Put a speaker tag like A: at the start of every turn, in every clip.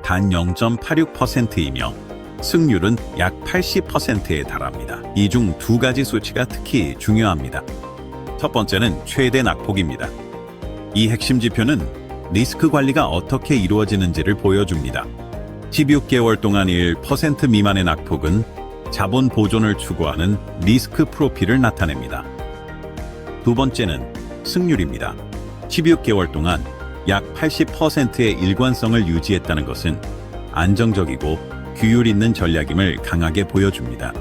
A: 단 0.86%이며 승률은 약 80%에 달합니다. 이 중 두 가지 수치가 특히 중요합니다. 첫 번째는 최대 낙폭입니다. 이 핵심 지표는 리스크 관리가 어떻게 이루어지는지를 보여줍니다. 16개월 동안 1% 미만의 낙폭은 자본 보존을 추구하는 리스크 프로필을 나타냅니다. 두 번째는 승률입니다. 16개월 동안 약 80%의 일관성을 유지했다는 것은 안정적이고 규율 있는 전략임을 강하게 보여줍니다.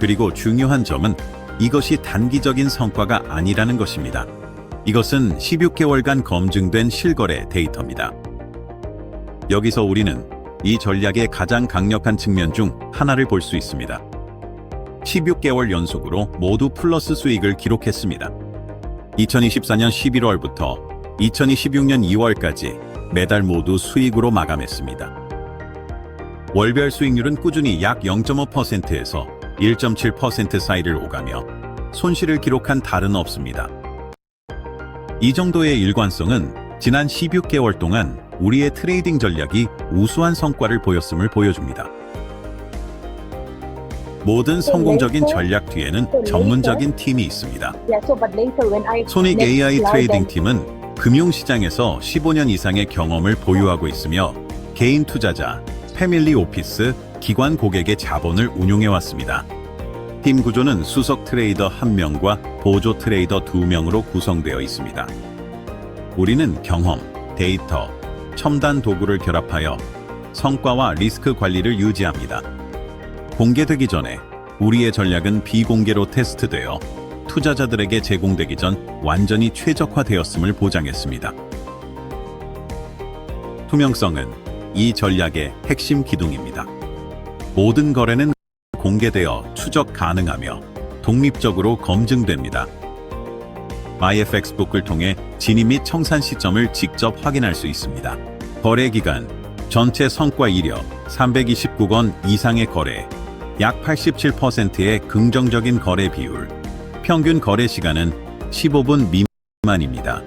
A: 그리고 중요한 점은 이것이 단기적인 성과가 아니라는 것입니다. 이것은 16개월간 검증된 실거래 데이터입니다. 여기서 우리는 이 전략의 가장 강력한 측면 중 하나를 볼 수 있습니다. 16개월 연속으로 모두 플러스 수익을 기록했습니다. 2024년 11월부터 2026년 2월까지 매달 모두 수익으로 마감했습니다. 월별 수익률은 꾸준히 약 0.5%에서 1.7% 사이를 오가며 손실을 기록한 달은 없습니다. 이 정도의 일관성은 지난 16개월 동안 우리의 트레이딩 전략이 우수한 성과를 보였음을 보여줍니다. 모든 성공적인 전략 뒤에는 전문적인 팀이 있습니다. 손익 AI 트레이딩 팀은 금융시장에서 15년 이상의 경험을 보유하고 있으며 개인 투자자, 패밀리 오피스, 기관 고객의 자본을 운용해왔습니다. 팀 구조는 수석 트레이더 1명과 보조 트레이더 2명으로 구성되어 있습니다. 우리는 경험, 데이터, 첨단 도구를 결합하여 성과와 리스크 관리를 유지합니다. 공개되기 전에 우리의 전략은 비공개로 테스트되어 투자자들에게 제공되기 전 완전히 최적화되었음을 보장했습니다. 투명성은 이 전략의 핵심 기둥입니다. 모든 거래는 공개되어 추적 가능하며 독립적으로 검증됩니다. IFX북을 통해 진입 및 청산 시점을 직접 확인할 수 있습니다. 거래 기간, 전체 성과 이력, 329건 이상의 거래, 약 87%의 긍정적인 거래 비율, 평균 거래 시간은 15분 미만입니다.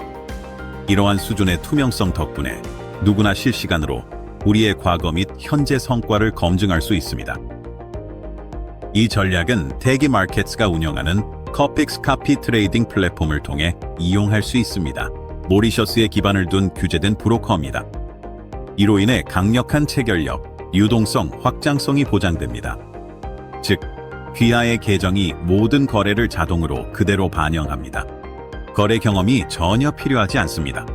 A: 이러한 수준의 투명성 덕분에 누구나 실시간으로 우리의 과거 및 현재 성과를 검증할 수 있습니다. 이 전략은 대기마켓스가 운영하는 커픽스 카피 트레이딩 플랫폼을 통해 이용할 수 있습니다. 모리셔스에 기반을 둔 규제된 브로커입니다. 이로 인해 강력한 체결력, 유동성, 확장성이 보장됩니다. 즉, 귀하의 계정이 모든 거래를 자동으로 그대로 반영합니다. 거래 경험이 전혀 필요하지 않습니다.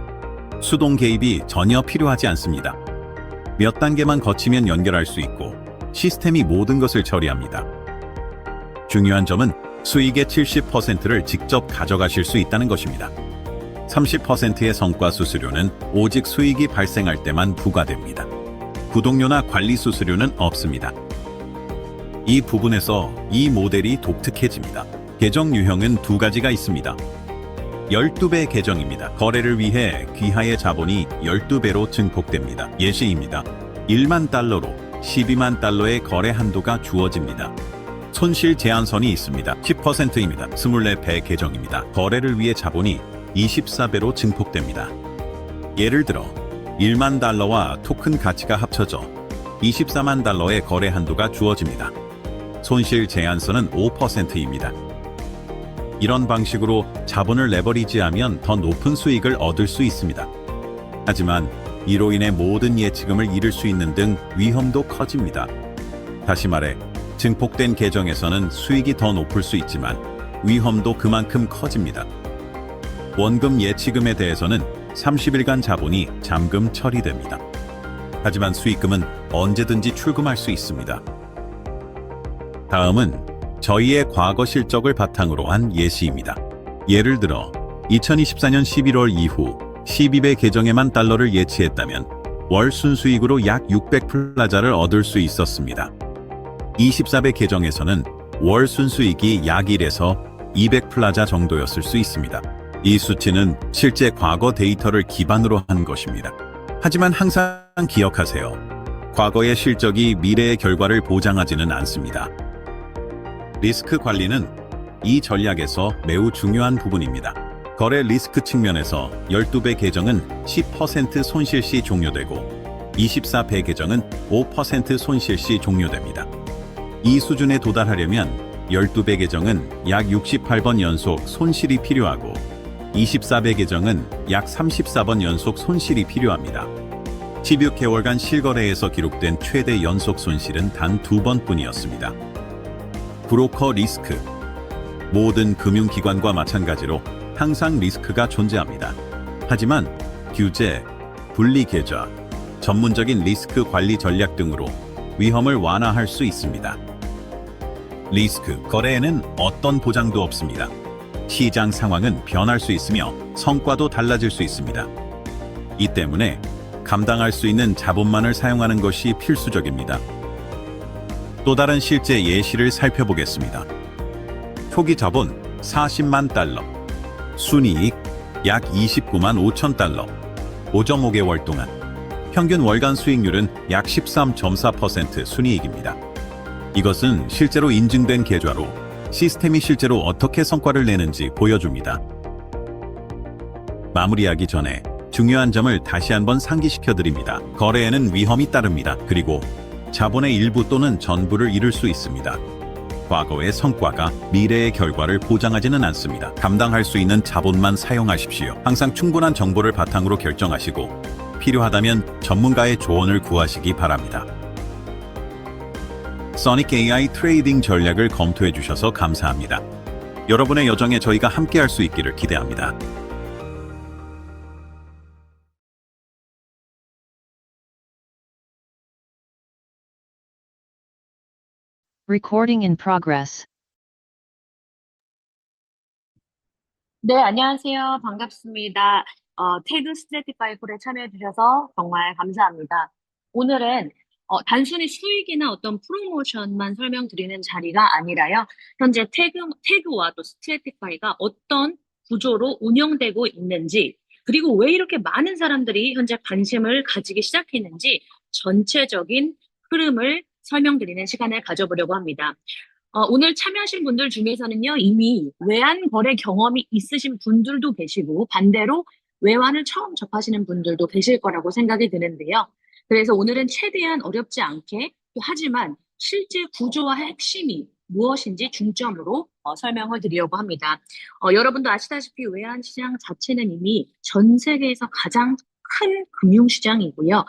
A: 수동 개입이 전혀 필요하지 않습니다. 몇 단계만 거치면 연결할 수 있고 시스템이 모든 것을 처리합니다. 중요한 점은 수익의 70%를 직접 가져가실 수 있다는 것입니다. 30%의 성과 수수료는 오직 수익이 발생할 때만 부과됩니다. 구독료나 관리 수수료는 없습니다. 이 부분에서 이 모델이 독특해집니다. 계정 유형은 두 가지가 있습니다. 12배 계정입니다. 거래를 위해 귀하의 자본이 12배로 증폭됩니다. 예시입니다. 1만 달러로 12만 달러의 거래 한도가 주어집니다. 손실 제한선이 있습니다. 10%입니다. 24배 계정입니다. 거래를 위해 자본이 24배로 증폭됩니다. 예를 들어 1만 달러와 토큰 가치가 합쳐져 24만 달러의 거래 한도가 주어집니다. 손실 제한선은 5%입니다. 이런 방식으로 자본을 레버리지하면 더 높은 수익을 얻을 수 있습니다. 하지만 이로 인해 모든 예치금을 잃을 수 있는 등 위험도 커집니다. 다시 말해, 증폭된 계정에서는 수익이 더 높을 수 있지만 위험도 그만큼 커집니다. 원금 예치금에 대해서는 30일간 자본이 잠금 처리됩니다. 하지만 수익금은 언제든지 출금할 수 있습니다. 다음은 저희의 과거 실적을 바탕으로 한 예시입니다. 예를 들어 2024년 11월 이후 12배 계정에만 달러를 예치했다면 월 순수익으로 약 600플라자를 얻을 수 있었습니다. 24배 계정에서는 월 순수익이 약 1에서 200플라자 정도였을 수 있습니다. 이 수치는 실제 과거 데이터를 기반으로 한 것입니다. 하지만 항상 기억하세요. 과거의 실적이 미래의 결과를 보장하지는 않습니다. 리스크 관리는 이 전략에서 매우 중요한 부분입니다. 거래 리스크 측면에서 12배 계정은 10% 손실 시 종료되고 24배 계정은 5% 손실 시 종료됩니다. 이 수준에 도달하려면 12배 계정은 약 68번 연속 손실이 필요하고 24배 계정은 약 34번 연속 손실이 필요합니다. 16개월간 실거래에서 기록된 최대 연속 손실은 단 2번뿐이었습니다. 브로커 리스크. 모든 금융기관과 마찬가지로 항상 리스크가 존재합니다. 하지만 규제, 분리 계좌, 전문적인 리스크 관리 전략 등으로 위험을 완화할 수 있습니다. 리스크 거래에는 어떤 보장도 없습니다. 시장 상황은 변할 수 있으며 성과도 달라질 수 있습니다. 이 때문에 감당할 수 있는 자본만을 사용하는 것이 필수적입니다. 또 다른 실제 예시를 살펴보겠습니다. 초기 자본 40만 달러, 순이익 약 29만 5천 달러, 5.5개월 동안 평균 월간 수익률은 약 13.4% 순이익입니다. 이것은 실제로 인증된 계좌로 시스템이 실제로 어떻게 성과를 내는지 보여줍니다. 마무리하기 전에 중요한 점을 다시 한번 상기시켜 드립니다. 거래에는 위험이 따릅니다. 그리고 자본의 일부 또는 전부를 잃을 수 있습니다. 과거의 성과가 미래의 결과를 보장하지는 않습니다. 감당할 수 있는 자본만 사용하십시오. 항상 충분한 정보를 바탕으로 결정하시고 필요하다면 전문가의 조언을 구하시기 바랍니다. 소닉 AI 트레이딩 전략을 검토해 주셔서 감사합니다. 여러분의 여정에 저희가 함께할 수 있기를 기대합니다.
B: Recording in progress.
C: 네, 안녕하세요. 반갑습니다. 태그 스트래티파이 콜에 참여해 주셔서 정말 감사합니다. 오늘은 단순히 수익이나 어떤 프로모션만 설명드리는 자리가 아니라요. 현재 태그와 또 스트래티파이가 어떤 구조로 운영되고 있는지, 그리고 왜 이렇게 많은 사람들이 현재 관심을 가지기 시작했는지 전체적인 흐름을 설명드리는 시간을 가져보려고 합니다. 오늘 참여하신 분들 중에서는요, 이미 외환 거래 경험이 있으신 분들도 계시고, 반대로 외환을 처음 접하시는 분들도 계실 거라고 생각이 드는데요. 그래서 오늘은 최대한 어렵지 않게, 하지만 실제 구조와 핵심이 무엇인지 중점으로 설명을 드리려고 합니다. 여러분도 아시다시피 외환시장 자체는 이미 전 세계에서 가장 큰 금융시장이고요.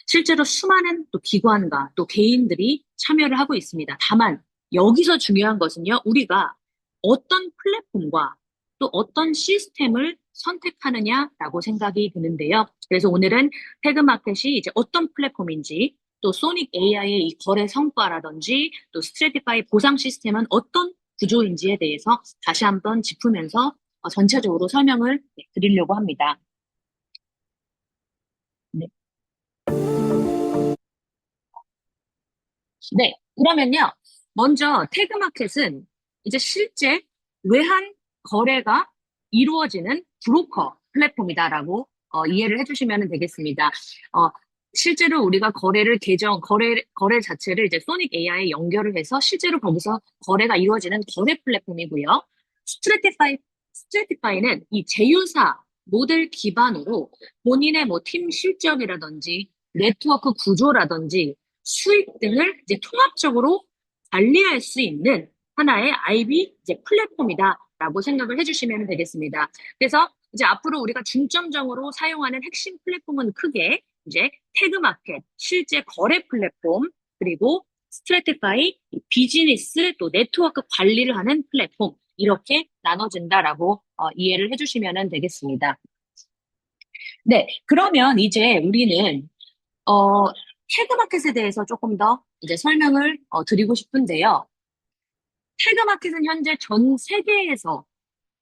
C: 실제로 수많은 또 기관과 또 개인들이 참여를 하고 있습니다. 다만 여기서 중요한 것은요, 우리가 어떤 플랫폼과 또 어떤 시스템을 선택하느냐라고 생각이 드는데요. 그래서 오늘은 태그마켓이 이제 어떤 플랫폼인지, 또 소닉 AI의 이 거래 성과라든지, 또 스트래티파이 보상 시스템은 어떤 구조인지에 대해서 다시 한번 짚으면서 전체적으로 설명을 드리려고 합니다. 네. 네, 그러면요. 먼저 태그마켓은 이제 실제 외환 거래가 이루어지는 브로커 플랫폼이다라고 이해를 해주시면 되겠습니다. 실제로 우리가 거래 자체를 이제 소닉 AI에 연결을 해서 실제로 거기서 거래가 이루어지는 거래 플랫폼이고요. 스트래티파이는 이 제휴사 모델 기반으로 본인의 뭐 팀 실적이라든지 네트워크 구조라든지 수익 등을 이제 통합적으로 관리할 수 있는 하나의 IB 이제 플랫폼이다라고 생각을 해주시면 되겠습니다. 그래서 이제 앞으로 우리가 중점적으로 사용하는 핵심 플랫폼은 크게 이제 태그마켓, 실제 거래 플랫폼, 그리고 스트래티파이, 비즈니스 또 네트워크 관리를 하는 플랫폼, 이렇게 나눠진다라고 이해를 해주시면 되겠습니다. 네, 그러면 이제 우리는 태그마켓에 대해서 조금 더 이제 설명을 드리고 싶은데요. 태그마켓은 현재 전 세계에서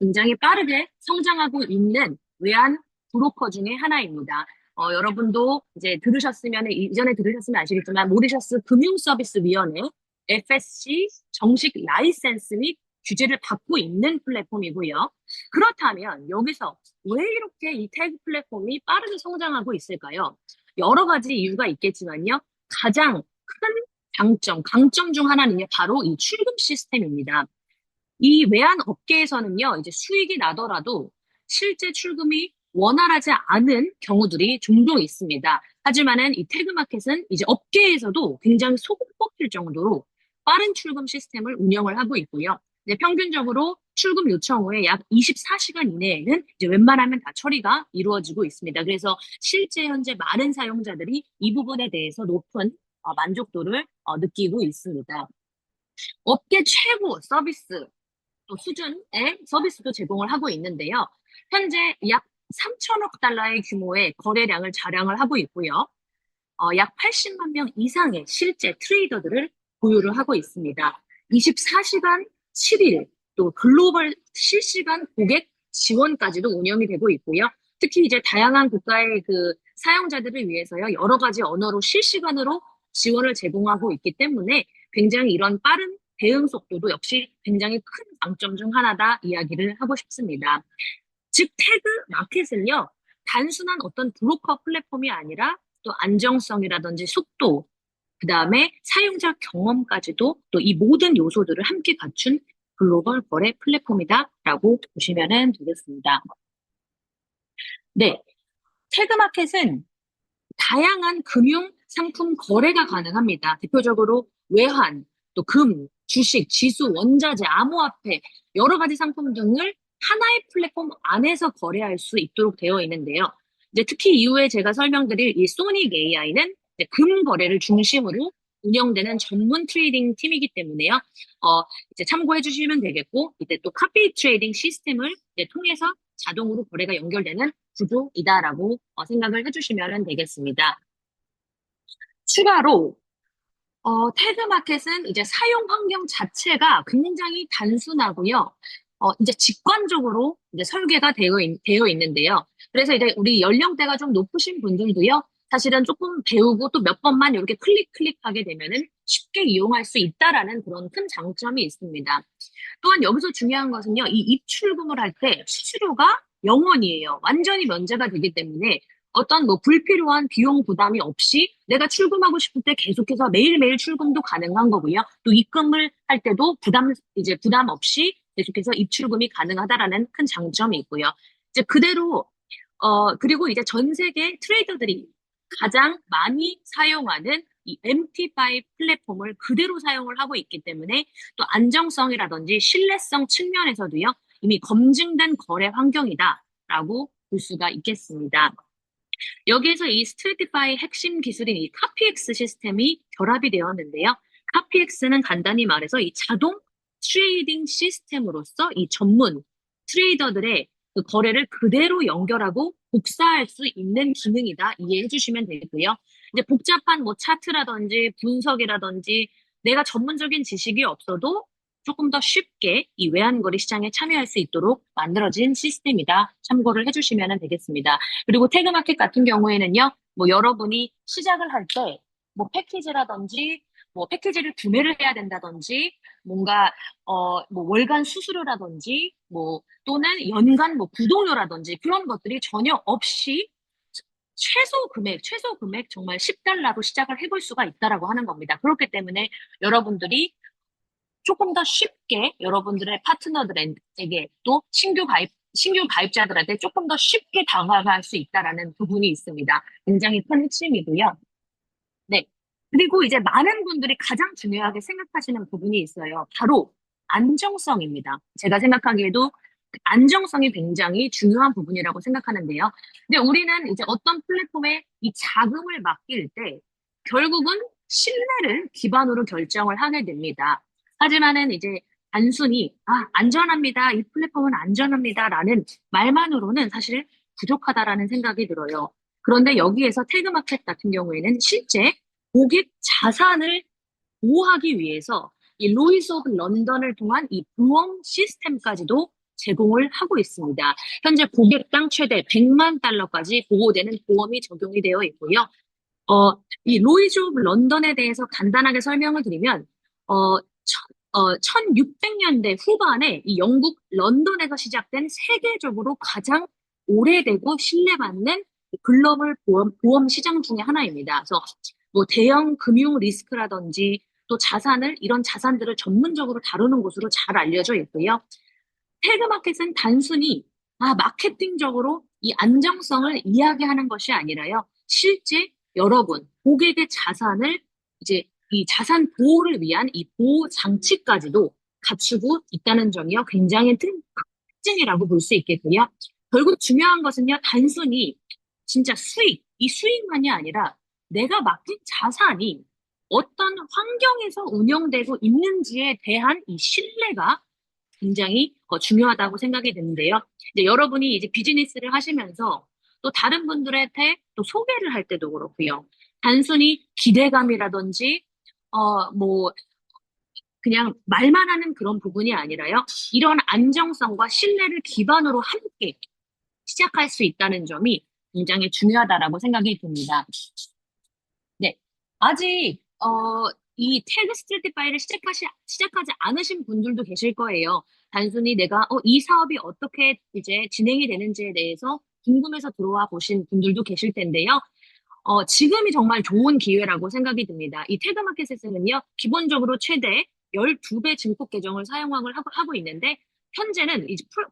C: 굉장히 빠르게 성장하고 있는 외환 브로커 중에 하나입니다. 여러분도 이제 이전에 들으셨으면 아시겠지만, 모리셔스 금융서비스위원회 FSC 정식 라이센스 및 규제를 받고 있는 플랫폼이고요. 그렇다면 여기서 왜 이렇게 이 태그 플랫폼이 빠르게 성장하고 있을까요? 여러 가지 이유가 있겠지만요. 가장 큰 강점 중 하나는요, 바로 이 출금 시스템입니다. 이 외환 업계에서는요, 이제 수익이 나더라도 실제 출금이 원활하지 않은 경우들이 종종 있습니다. 하지만은 이 태그마켓은 이제 업계에서도 굉장히 소금 뽑힐 정도로 빠른 출금 시스템을 운영을 하고 있고요. 이제 평균적으로 출금 요청 후에 약 24시간 이내에는 이제 웬만하면 다 처리가 이루어지고 있습니다. 그래서 실제 현재 많은 사용자들이 이 부분에 대해서 높은 만족도를 느끼고 있습니다. 업계 최고 서비스 또 수준의 서비스도 제공을 하고 있는데요. 현재 약 3천억 달러의 규모의 거래량을 자랑을 하고 있고요. 약 80만 명 이상의 실제 트레이더들을 보유를 하고 있습니다. 24시간 7일 또 글로벌 실시간 고객 지원까지도 운영이 되고 있고요. 특히 이제 다양한 국가의 그 사용자들을 위해서요, 여러 가지 언어로 실시간으로 지원을 제공하고 있기 때문에 굉장히 이런 빠른 대응 속도도 역시 굉장히 큰 장점 중 하나다 이야기를 하고 싶습니다. 즉, 태그 마켓은요, 단순한 어떤 브로커 플랫폼이 아니라 또 안정성이라든지 속도, 그 다음에 사용자 경험까지도 또 이 모든 요소들을 함께 갖춘 글로벌 거래 플랫폼이다라고 보시면 되겠습니다. 네, 태그마켓은 다양한 금융 상품 거래가 가능합니다. 대표적으로 외환, 또 금, 주식, 지수, 원자재, 암호화폐, 여러 가지 상품 등을 하나의 플랫폼 안에서 거래할 수 있도록 되어 있는데요. 이제 특히 이후에 제가 설명드릴 이 소닉 AI는 금 거래를 중심으로 운영되는 전문 트레이딩 팀이기 때문에요. 이제 참고해 주시면 되겠고, 이때 또 카피 트레이딩 시스템을 통해서 자동으로 거래가 연결되는 구조이다라고 생각을 해주시면 되겠습니다. 추가로 태그마켓은 이제 사용 환경 자체가 굉장히 단순하고요. 이제 직관적으로 이제 설계가 되어 있는데요. 그래서 이제 우리 연령대가 좀 높으신 분들도요. 사실은 조금 배우고 또 몇 번만 이렇게 클릭하게 되면은 쉽게 이용할 수 있다라는 그런 큰 장점이 있습니다. 또한 여기서 중요한 것은요. 이 입출금을 할 때 수수료가 0원이에요. 완전히 면제가 되기 때문에 어떤 뭐 불필요한 비용 부담이 없이 내가 출금하고 싶을 때 계속해서 매일매일 출금도 가능한 거고요. 또 입금을 할 때도 부담 없이 계속해서 입출금이 가능하다라는 큰 장점이 있고요. 이제 그대로 그리고 이제 전 세계 트레이더들이 가장 많이 사용하는 이 MT5 플랫폼을 그대로 사용을 하고 있기 때문에 또 안정성이라든지 신뢰성 측면에서도요, 이미 검증된 거래 환경이다라고 볼 수가 있겠습니다. 여기에서 이 스트래티파이 핵심 기술인 이 카피엑스 시스템이 결합이 되었는데요. 카피엑스는 간단히 말해서 이 자동 트레이딩 시스템으로서 이 전문 트레이더들의 그 거래를 그대로 연결하고 복사할 수 있는 기능이다. 이해해 주시면 되겠고요. 이제 복잡한 뭐 차트라든지 분석이라든지 내가 전문적인 지식이 없어도 조금 더 쉽게 이 외환거래 시장에 참여할 수 있도록 만들어진 시스템이다. 참고를 해주시면 되겠습니다. 그리고 태그마켓 같은 경우에는요, 뭐 여러분이 시작을 할 때 뭐 패키지라든지 뭐 패키지를 구매를 해야 된다든지 뭔가 뭐 월간 수수료라든지 뭐 또는 연간 뭐 구독료라든지 그런 것들이 전혀 없이 최소 금액 정말 10달러로 시작을 해볼 수가 있다라고 하는 겁니다. 그렇기 때문에 여러분들이 조금 더 쉽게 여러분들의 파트너들에게 또 신규 가입자들한테 조금 더 쉽게 다가갈 수 있다라는 부분이 있습니다. 굉장히 큰 핵심이고요. 네. 그리고 이제 많은 분들이 가장 중요하게 생각하시는 부분이 있어요. 바로 안정성입니다. 제가 생각하기에도 그 안정성이 굉장히 중요한 부분이라고 생각하는데요. 근데 우리는 이제 어떤 플랫폼에 이 자금을 맡길 때 결국은 신뢰를 기반으로 결정을 하게 됩니다. 하지만은 이제 단순히 안전합니다. 이 플랫폼은 안전합니다라는 말만으로는 사실 부족하다라는 생각이 들어요. 그런데 여기에서 태그마켓 같은 경우에는 실제 고객 자산을 보호하기 위해서 이 로이스 오브 런던을 통한 이 보험 시스템까지도 제공을 하고 있습니다. 현재 고객당 최대 100만 달러까지 보호되는 보험이 적용이 되어 있고요. 이 로이즈 오브 런던에 대해서 간단하게 설명을 드리면, 1600년대 후반에 이 영국 런던에서 시작된 세계적으로 가장 오래되고 신뢰받는 글로벌 보험 시장 중에 하나입니다. 그래서 뭐 대형 금융 리스크라든지 또 이런 자산들을 전문적으로 다루는 곳으로 잘 알려져 있고요. 태그마켓은 단순히 마케팅적으로 이 안정성을 이야기하는 것이 아니라요. 실제 여러분, 고객의 자산을 이제 이 자산 보호를 위한 이 보호 장치까지도 갖추고 있다는 점이요. 굉장히 특징이라고 볼 수 있겠고요. 결국 중요한 것은요. 단순히 진짜 수익, 이 수익만이 아니라 내가 맡긴 자산이 어떤 환경에서 운영되고 있는지에 대한 이 신뢰가 굉장히 중요하다고 생각이 드는데요. 이제 여러분이 이제 비즈니스를 하시면서 또 다른 분들한테 또 소개를 할 때도 그렇고요. 단순히 기대감이라든지, 뭐, 그냥 말만 하는 그런 부분이 아니라요. 이런 안정성과 신뢰를 기반으로 함께 시작할 수 있다는 점이 굉장히 중요하다라고 생각이 듭니다. 네. 아직, 이 태그 스트래티파이를 시작하지 않으신 분들도 계실 거예요. 단순히 내가, 이 사업이 어떻게 이제 진행이 되는지에 대해서 궁금해서 들어와 보신 분들도 계실 텐데요. 지금이 정말 좋은 기회라고 생각이 듭니다. 이 태그마켓에서는요, 기본적으로 최대 12배 증폭 계정을 하고 있는데, 현재는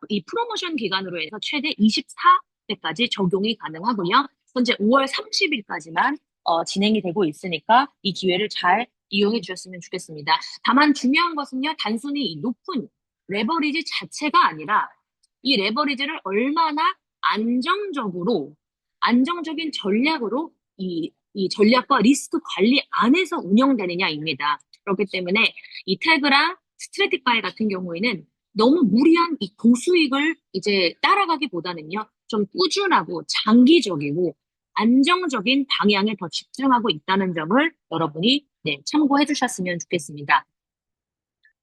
C: 이 프로모션 기간으로 해서 최대 24배까지 적용이 가능하고요. 현재 5월 30일까지만 진행이 되고 있으니까 이 기회를 잘 이용해 주셨으면 좋겠습니다. 다만 중요한 것은요, 단순히 이 높은 레버리지 자체가 아니라 이 레버리지를 얼마나 안정적인 전략으로 이 전략과 리스크 관리 안에서 운영되느냐입니다. 그렇기 때문에 이 태그랑 스트래티파이 같은 경우에는 너무 무리한 이 고수익을 이제 따라가기보다는요, 좀 꾸준하고 장기적이고 안정적인 방향에 더 집중하고 있다는 점을 여러분이 네, 참고해 주셨으면 좋겠습니다.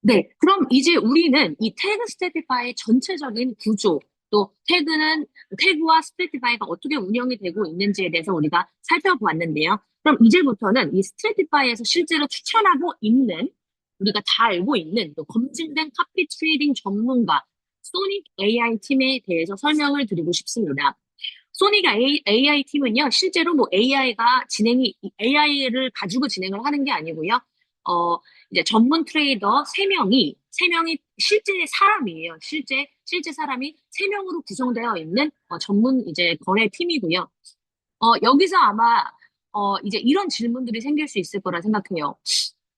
C: 네, 그럼 이제 우리는 이 태그 스트래티파이의 전체적인 구조, 또 태그와 스트래티파이가 어떻게 운영이 되고 있는지에 대해서 우리가 살펴보았는데요. 그럼 이제부터는 이 스트래티파이에서 실제로 추천하고 있는, 우리가 다 알고 있는 또 검증된 카피 트레이딩 전문가, 소닉 AI 팀에 대해서 설명을 드리고 싶습니다. 소닉 AI 팀은요, 실제로 뭐 AI를 가지고 진행을 하는 게 아니고요. 이제 전문 트레이더 세명이 실제 사람이에요. 실제 사람이 3명으로 구성되어 있는 전문 이제 거래 팀이고요. 여기서 아마 이제 이런 질문들이 생길 수 있을 거라 생각해요.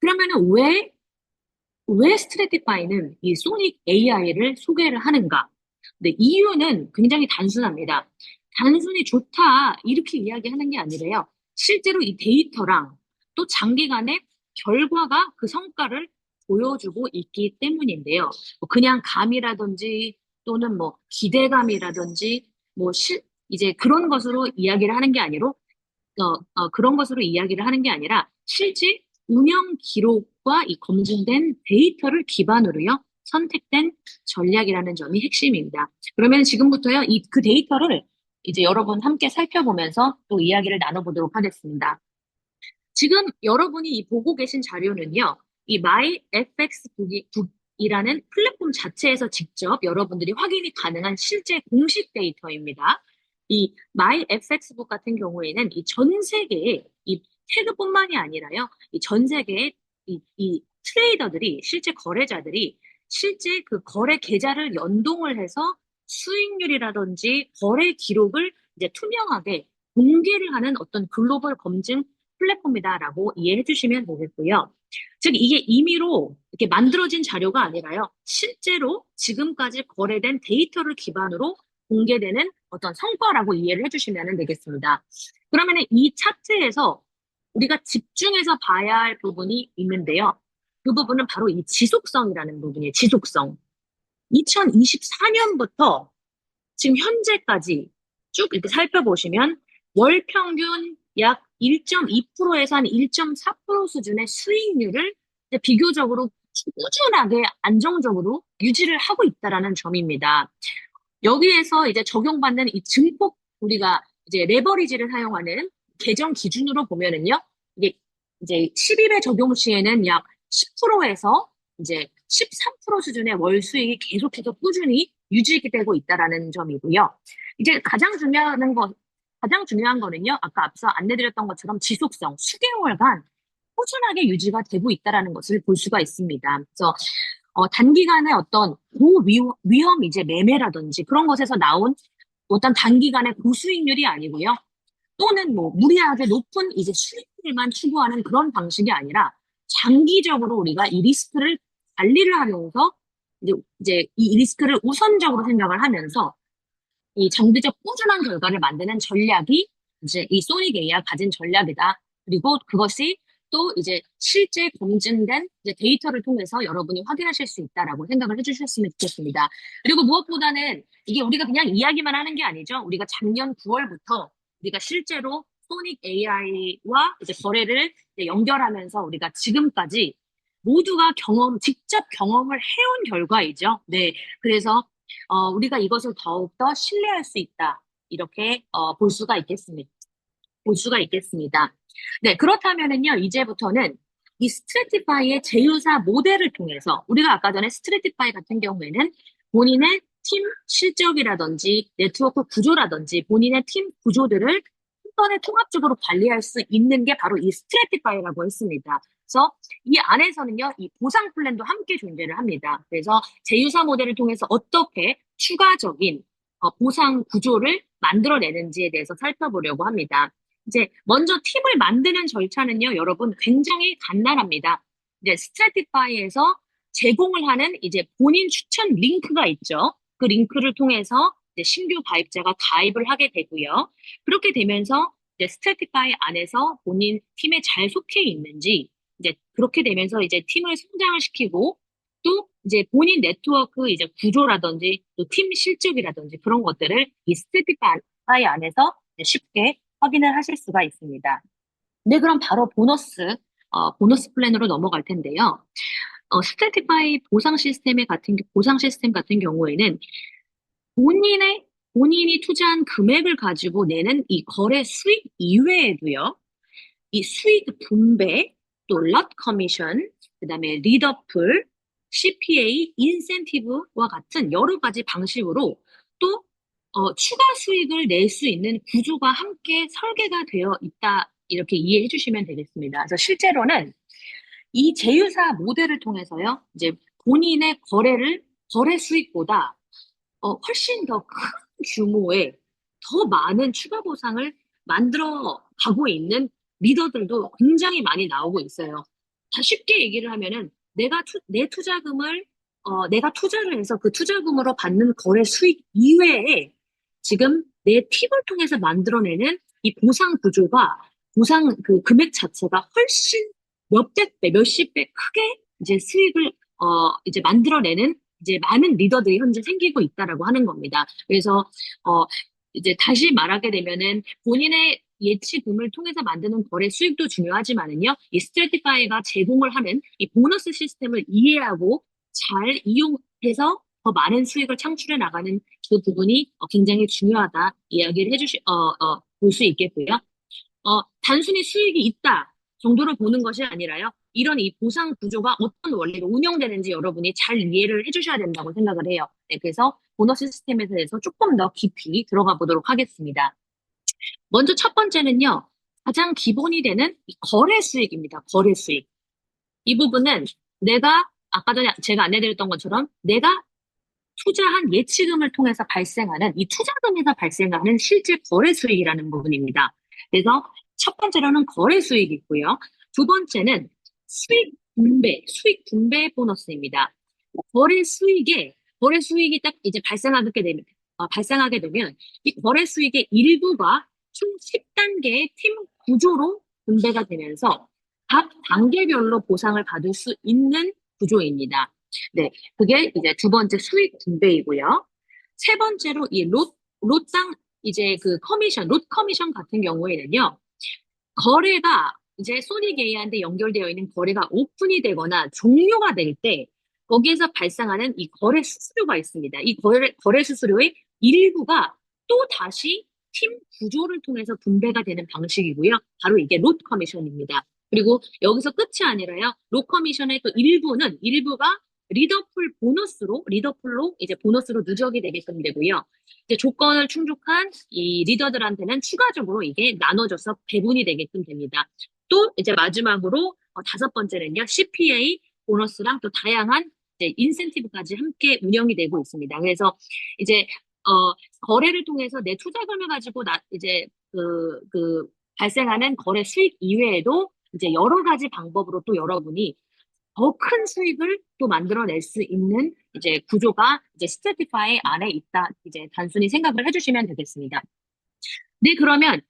C: 그러면은 왜 스트래티파이는 이 소닉 AI를 소개를 하는가? 네, 이유는 굉장히 단순합니다. 단순히 좋다, 이렇게 이야기하는 게 아니라요. 실제로 이 데이터랑 또 장기간의 결과가 그 성과를 보여주고 있기 때문인데요. 뭐 그냥 감이라든지 또는 뭐 기대감이라든지 뭐 이제 그런 것으로 이야기를 하는 게 아니로 그런 것으로 이야기를 하는 게 아니라 실제 운영 기록과 이 검증된 데이터를 기반으로요, 선택된 전략이라는 점이 핵심입니다. 그러면 지금부터요, 그 데이터를 이제 여러분 함께 살펴보면서 또 이야기를 나눠보도록 하겠습니다. 지금 여러분이 보고 계신 자료는요, 이 MyFX북이라는 플랫폼 자체에서 직접 여러분들이 확인이 가능한 실제 공식 데이터입니다. 이 MyFX북 같은 경우에는 이 전 세계의 이 태그뿐만이 아니라요, 이 전 세계의 이 트레이더들이, 실제 거래자들이 실제 그 거래 계좌를 연동을 해서 수익률이라든지 거래 기록을 이제 투명하게 공개를 하는 어떤 글로벌 검증 플랫폼이다라고 이해해 주시면 되겠고요. 즉, 이게 임의로 이렇게 만들어진 자료가 아니라요. 실제로 지금까지 거래된 데이터를 기반으로 공개되는 어떤 성과라고 이해를 해주시면 되겠습니다. 그러면 이 차트에서 우리가 집중해서 봐야 할 부분이 있는데요. 그 부분은 바로 이 지속성이라는 부분이에요. 지속성. 2024년부터 지금 현재까지 쭉 이렇게 살펴보시면 월 평균 약 1.2%에서 한 1.4% 수준의 수익률을 비교적으로 꾸준하게 안정적으로 유지를 하고 있다라는 점입니다. 여기에서 이제 적용받는 이 증폭, 우리가 이제 레버리지를 사용하는 계정 기준으로 보면은요, 이게 이제 12배 적용 시에는 약 10%에서 이제 13% 수준의 월 수익이 계속해서 꾸준히 유지되고 있다라는 점이고요. 이제 가장 중요한 거는요, 아까 앞서 안내드렸던 것처럼 지속성, 수개월간 꾸준하게 유지가 되고 있다라는 것을 볼 수가 있습니다. 그래서 단기간에 어떤 고위험 이제 매매라든지 그런 것에서 나온 어떤 단기간의 고수익률이 아니고요. 또는 뭐 무리하게 높은 이제 수익률만 추구하는 그런 방식이 아니라 장기적으로 우리가 이 리스크를 관리를 하면서 이제 이 리스크를 우선적으로 생각을 하면서 이 장기적 꾸준한 결과를 만드는 전략이 이제 이 소닉 AI가 가진 전략이다. 그리고 그것이 또 이제 실제 검증된 이제 데이터를 통해서 여러분이 확인하실 수 있다라고 생각을 해주셨으면 좋겠습니다. 그리고 무엇보다는 이게 우리가 그냥 이야기만 하는 게 아니죠. 우리가 작년 9월부터 우리가 실제로 소닉 AI와 이제 거래를 이제 연결하면서 우리가 지금까지 모두가 직접 경험을 해온 결과이죠. 네. 그래서 우리가 이것을 더욱더 신뢰할 수 있다. 이렇게 볼 수가 있겠습니다. 볼 수가 있겠습니다. 네, 그렇다면은요, 이제부터는 이 스트래티파이의 제휴사 모델을 통해서 우리가 아까 전에 스트래티파이 같은 경우에는 본인의 팀 실적이라든지 네트워크 구조라든지 본인의 팀 구조들을 한 번에 통합적으로 관리할 수 있는 게 바로 이 스트래티파이라고 했습니다. 그래서 이 안에서는요, 이 보상 플랜도 함께 존재를 합니다. 그래서 제휴사 모델을 통해서 어떻게 추가적인 보상 구조를 만들어내는지에 대해서 살펴보려고 합니다. 이제 먼저 팀을 만드는 절차는요, 여러분 굉장히 간단합니다. 이제 스트래티파이에서 제공을 하는 이제 본인 추천 링크가 있죠. 그 링크를 통해서 이제 신규 가입자가 가입을 하게 되고요. 그렇게 되면서 이제 스트래티파이 안에서 본인 팀에 잘 속해 있는지 이제 그렇게 되면서 이제 팀을 성장을 시키고 또 이제 본인 네트워크 이제 구조라든지 또 팀 실적이라든지 그런 것들을 이 스트래티파이 안에서 쉽게 확인을 하실 수가 있습니다. 네, 그럼 바로 보너스 플랜으로 넘어갈 텐데요. 스트래티파이 보상 시스템 같은 경우에는 본인이 투자한 금액을 가지고 내는 이 거래 수익 이외에도요, 이 수익 분배, 또 럿 커미션, 그다음에 리더풀, CPA, 인센티브와 같은 여러 가지 방식으로 또 추가 수익을 낼 수 있는 구조가 함께 설계가 되어 있다. 이렇게 이해해 주시면 되겠습니다. 그래서 실제로는 이 제휴사 모델을 통해서요, 이제 본인의 거래 수익보다 훨씬 더 큰 규모의 더 많은 추가 보상을 만들어 가고 있는 리더들도 굉장히 많이 나오고 있어요. 다 쉽게 얘기를 하면은 내 투자금을 내가 투자를 해서 그 투자금으로 받는 거래 수익 이외에 지금 내 팁을 통해서 만들어내는 이 보상 구조가 보상 그 금액 자체가 훨씬 몇백 배, 몇십 배 크게 이제 수익을 이제 만들어내는 이제 많은 리더들이 현재 생기고 있다라고 하는 겁니다. 그래서 어 이제 다시 말하게 되면은 본인의 예치금을 통해서 만드는 거래 수익도 중요하지만은요, 이 스트래티파이가 제공을 하는 이 보너스 시스템을 이해하고 잘 이용해서 더 많은 수익을 창출해 나가는 그 부분이 굉장히 중요하다 이야기를 볼 수 있겠고요. 단순히 수익이 있다 정도로 보는 것이 아니라요. 이런 이 보상 구조가 어떤 원리로 운영되는지 여러분이 잘 이해를 해주셔야 된다고 생각을 해요. 네, 그래서 보너스 시스템에 대해서 조금 더 깊이 들어가 보도록 하겠습니다. 먼저 첫 번째는요. 가장 기본이 되는 이 거래 수익입니다. 거래 수익. 이 부분은 아까 전에 제가 안내드렸던 것처럼 내가 투자한 예치금을 통해서 발생하는 이 투자금에서 발생하는 실제 거래 수익이라는 부분입니다. 그래서 첫 번째로는 거래 수익이 있고요. 두 번째는 수익 분배 보너스입니다. 거래 수익이 딱 이제 발생하게 되면 이 거래 수익의 일부가 총 10단계의 팀 구조로 분배가 되면서 각 단계별로 보상을 받을 수 있는 구조입니다. 네, 그게 이제 두 번째 수익 분배이고요. 세 번째로 이 롯당 이제 그 롯 커미션 같은 경우에는요. 거래가 이제 소닉 AI한테 연결되어 있는 거래가 오픈이 되거나 종료가 될 때 거기에서 발생하는 이 거래 수수료가 있습니다. 이 거래 수수료의 일부가 또 다시 팀 구조를 통해서 분배가 되는 방식이고요. 바로 이게 롯 커미션입니다. 그리고 여기서 끝이 아니라요. 롯 커미션의 또 일부가 리더풀로 이제 보너스로 누적이 되게끔 되고요. 이제 조건을 충족한 이 리더들한테는 추가적으로 이게 나눠져서 배분이 되게끔 됩니다. 또 이제 마지막으로 다섯 번째는요. CPA 보너스랑 또 다양한 이제 인센티브까지 함께 운영이 되고 있습니다. 그래서 이제 거래를 통해서 내 투자금을 가지고 이제 발생하는 거래 수익 이외에도 이제 여러 가지 방법으로 또 여러분이 더 큰 수익을 또 만들어낼 수 있는 이제 구조가 이제 스트래티파이 안에 있다. 이제 단순히 생각을 해주시면 되겠습니다. 네, 그러면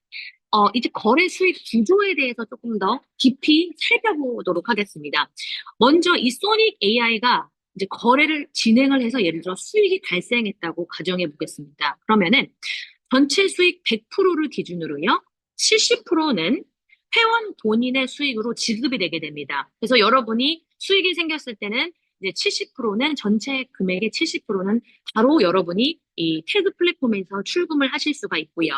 C: 이제 거래 수익 구조에 대해서 조금 더 깊이 살펴보도록 하겠습니다. 먼저 이 소닉 AI가 이제 거래를 진행을 해서 예를 들어 수익이 발생했다고 가정해 보겠습니다. 그러면은 전체 수익 100%를 기준으로요, 70%는 회원 본인의 수익으로 지급이 되게 됩니다. 그래서 여러분이 수익이 생겼을 때는 이제 70%는 전체 금액의 70%는 바로 여러분이 이 태그 플랫폼에서 출금을 하실 수가 있고요.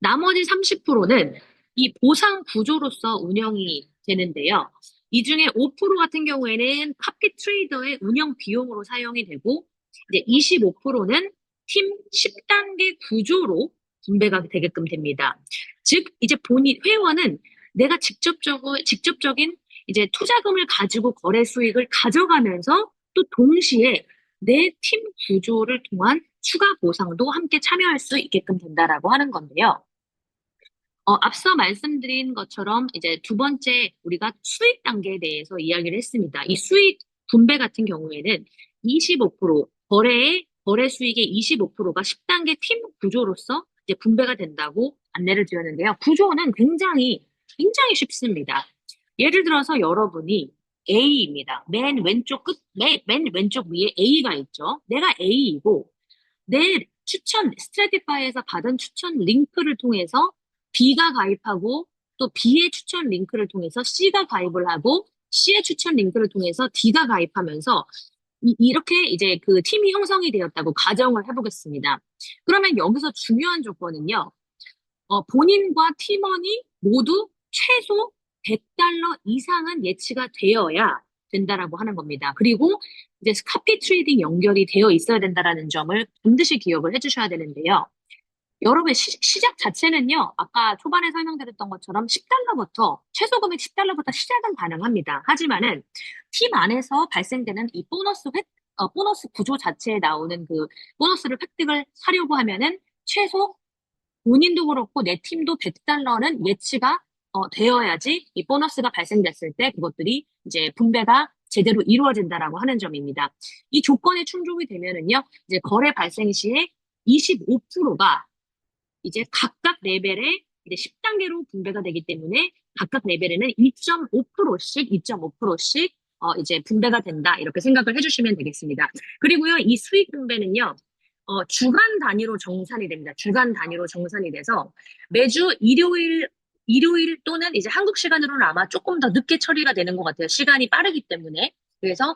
C: 나머지 30%는 이 보상 구조로서 운영이 되는데요. 이 중에 5% 같은 경우에는 카피 트레이더의 운영 비용으로 사용이 되고, 이제 25%는 팀 10단계 구조로 분배가 되게끔 됩니다. 즉, 이제 회원은 내가 직접적인 이제 투자금을 가지고 거래 수익을 가져가면서 또 동시에 내 팀 구조를 통한 추가 보상도 함께 참여할 수 있게끔 된다라고 하는 건데요. 앞서 말씀드린 것처럼 이제 두 번째 우리가 수익 단계에 대해서 이야기를 했습니다. 이 수익 분배 같은 경우에는 25% 거래 수익의 25%가 10단계 팀 구조로서 이제 분배가 된다고 안내를 드렸는데요. 구조는 굉장히 쉽습니다. 예를 들어서 여러분이 A입니다. 맨 왼쪽 위에 A가 있죠. 내가 A이고 내 스트래티파이에서 받은 추천 링크를 통해서 B가 가입하고 또 B의 추천 링크를 통해서 C가 가입을 하고 C의 추천 링크를 통해서 D가 가입하면서 이렇게 이제 그 팀이 형성이 되었다고 가정을 해보겠습니다. 그러면 여기서 중요한 조건은요, 본인과 팀원이 모두 최소 100달러 이상은 예치가 되어야 된다라고 하는 겁니다. 그리고 이제 카피 트레이딩 연결이 되어 있어야 된다라는 점을 반드시 기억을 해주셔야 되는데요. 여러분 시작 자체는요, 아까 초반에 설명드렸던 것처럼 10달러부터 최소 금액 10달러부터 시작은 가능합니다. 하지만은 팀 안에서 발생되는 이 보너스 구조 자체에 나오는 그 보너스를 획득을 하려고 하면은 최소 본인도 그렇고 내 팀도 100달러는 예치가 되어야지 이 보너스가 발생됐을 때 그것들이 이제 분배가 제대로 이루어진다라고 하는 점입니다. 이 조건에 충족이 되면은요, 이제 거래 발생 시에 25%가 이제 각각 레벨에 이제 10단계로 분배가 되기 때문에 각각 레벨에는 2.5%씩 이제 분배가 된다. 이렇게 생각을 해주시면 되겠습니다. 그리고요, 이 수익 분배는요, 주간 단위로 정산이 됩니다. 주간 단위로 정산이 돼서 매주 일요일 또는 이제 한국 시간으로는 아마 조금 더 늦게 처리가 되는 것 같아요. 시간이 빠르기 때문에. 그래서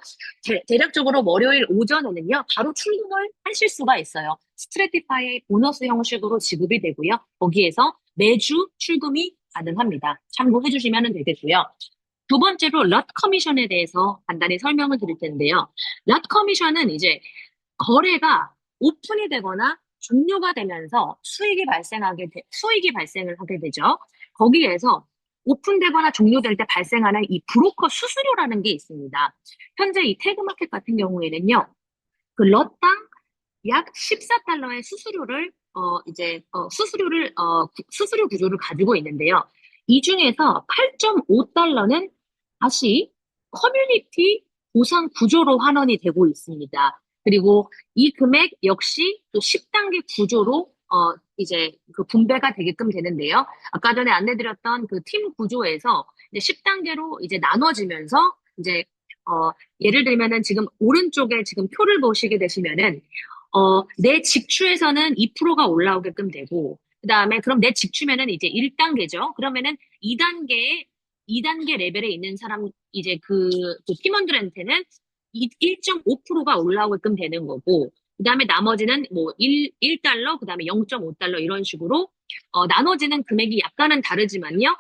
C: 대략적으로 월요일 오전에는요, 바로 출금을 하실 수가 있어요. 스트래티파이의 보너스 형식으로 지급이 되고요. 거기에서 매주 출금이 가능합니다. 참고해 주시면 되겠고요. 두 번째로 럿 커미션에 대해서 간단히 설명을 드릴 텐데요. 럿 커미션은 이제 거래가 오픈이 되거나 종료가 되면서 수익이 발생을 하게 되죠. 거기에서 오픈되거나 종료될 때 발생하는 이 브로커 수수료라는 게 있습니다. 현재 이 태그마켓 같은 경우에는요, 그 럿당 약 14달러의 수수료 구조를 가지고 있는데요. 이 중에서 8.5달러는 다시 커뮤니티 보상 구조로 환원이 되고 있습니다. 그리고 이 금액 역시 또 10단계 구조로 이제 그 분배가 되게끔 되는데요. 아까 전에 안내드렸던 그 팀 구조에서 이제 10단계로 이제 나눠지면서 이제 예를 들면은 지금 오른쪽에 지금 표를 보시게 되시면은 내 직추에서는 2%가 올라오게끔 되고, 그 다음에 그럼 내 직추면은 이제 1단계죠. 그러면은 2단계 레벨에 있는 사람, 이제 그 팀원들한테는 1.5%가 올라오게끔 되는 거고, 그 다음에 나머지는 뭐 1달러, 그 다음에 0.5달러 이런 식으로, 나눠지는 금액이 약간은 다르지만요.